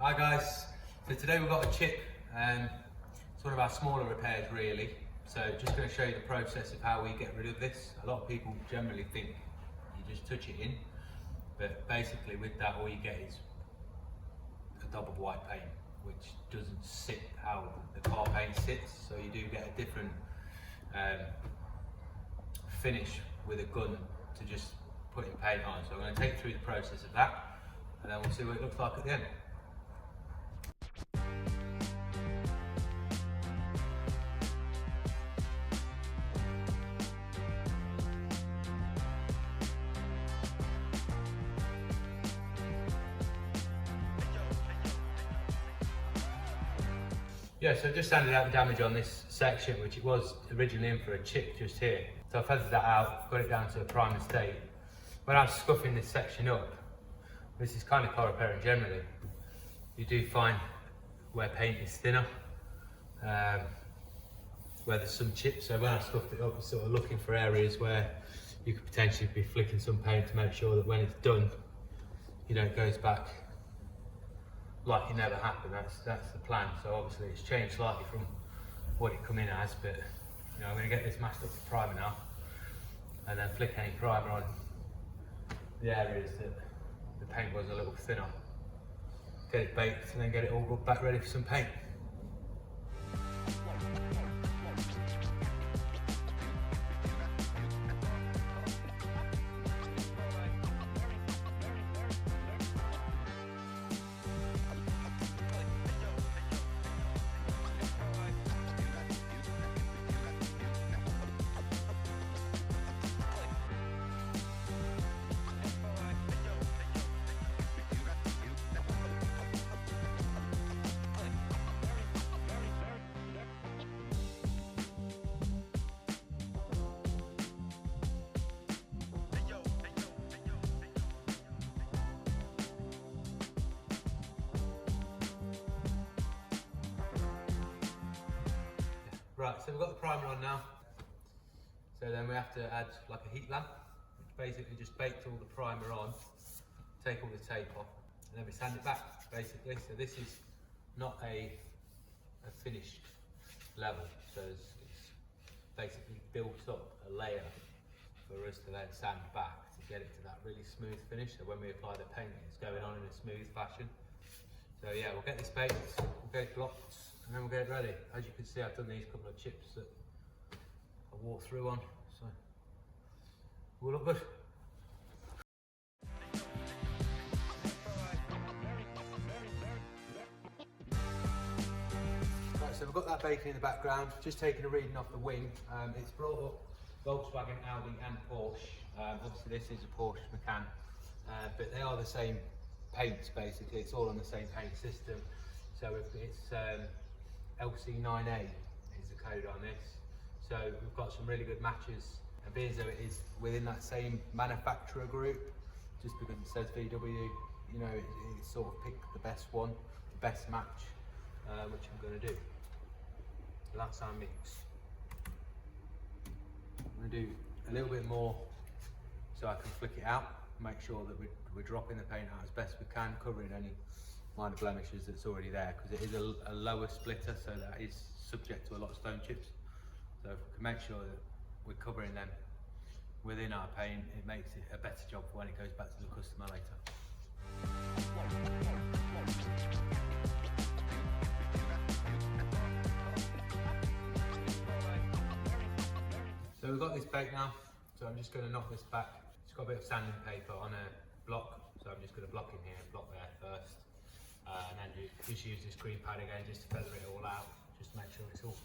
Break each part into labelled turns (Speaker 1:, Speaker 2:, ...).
Speaker 1: Hi guys, so today we've got a chip, it's one of our smaller repairs really. So just going to show you the process of how we get rid of this. A lot of people generally think you just touch it in, but basically with that all you get is a dab of white paint, which doesn't sit how the car paint sits, so you do get a different finish with a gun to just putting paint on. So I'm going to take you through the process of that, and then we'll see what it looks like at the end. Yeah, so I've just sanded out the damage on this section, which it was originally in for a chip just here. So I've feathered that out, got it down to a prime state. When I'm scuffing this section up, this is kind of car repairing generally, you do find where paint is thinner, where there's some chips. So when I scuffed it up, I'm sort of looking for areas where you could potentially be flicking some paint to make sure that when it's done, you know, it goes back like it never happened. That's the plan. So obviously it's changed slightly from what it come in as, but you know, I'm going to get this masked up with primer now, and then flick any primer on the areas that the paint was a little thinner, get it baked, and then get it all rubbed back ready for some paint. Right, so we've got the primer on now. So then we have to add like a heat lamp, which basically just bakes all the primer on, take all the tape off, and then we sand it back, basically. So this is not a finished level, so it's basically built up a layer for us to then sand back to get it to that really smooth finish. So when we apply the paint, it's going on in a smooth fashion. So yeah, we'll get this baked, we'll get it blocked, and then we'll get it ready. As you can see, I've done these couple of chips that I walked through on, so will look good. Right, so we've got that baking in the background, just taking a reading off the wing. It's brought up Volkswagen, Audi and Porsche. Obviously this is a Porsche Macan, but they are the same paints basically, it's all on the same paint system. So if it's LC9A is the code on this. So we've got some really good matches, and being as though it is within that same manufacturer group, just because it says VW, you know, it sort of picked the best one, the best match, which I'm going to do. So that's our mix. I'm going to do a little bit more so I can flick it out, make sure that we're dropping the paint out as best we can, covering any minor blemishes that's already there, because it is a lower splitter, so that is subject to a lot of stone chips. So if we can make sure that we're covering them within our paint, it makes it a better job for when it goes back to the customer later. So we've got this baked now, so I'm just going to knock this back. It's got a bit of sanding paper on a block, so I'm just going to block in here and block there first. And then just use this green pad again just to feather it all out, just to make sure it's all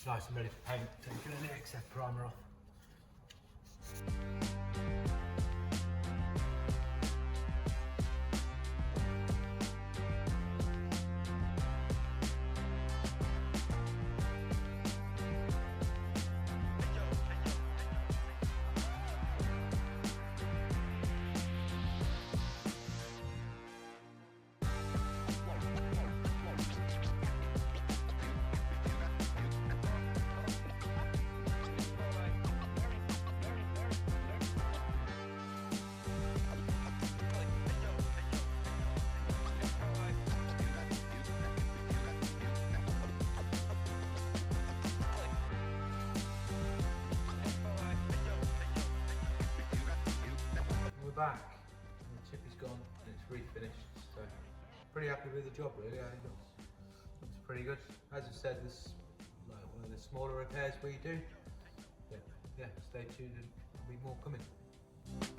Speaker 1: nice and ready for paint. Taking any excess primer off. back, and the chip is gone, and it's refinished. So pretty happy with the job, really. I think looks pretty good. As I said, this is like one of the smaller repairs we do. Yeah, stay tuned, and there'll be more coming.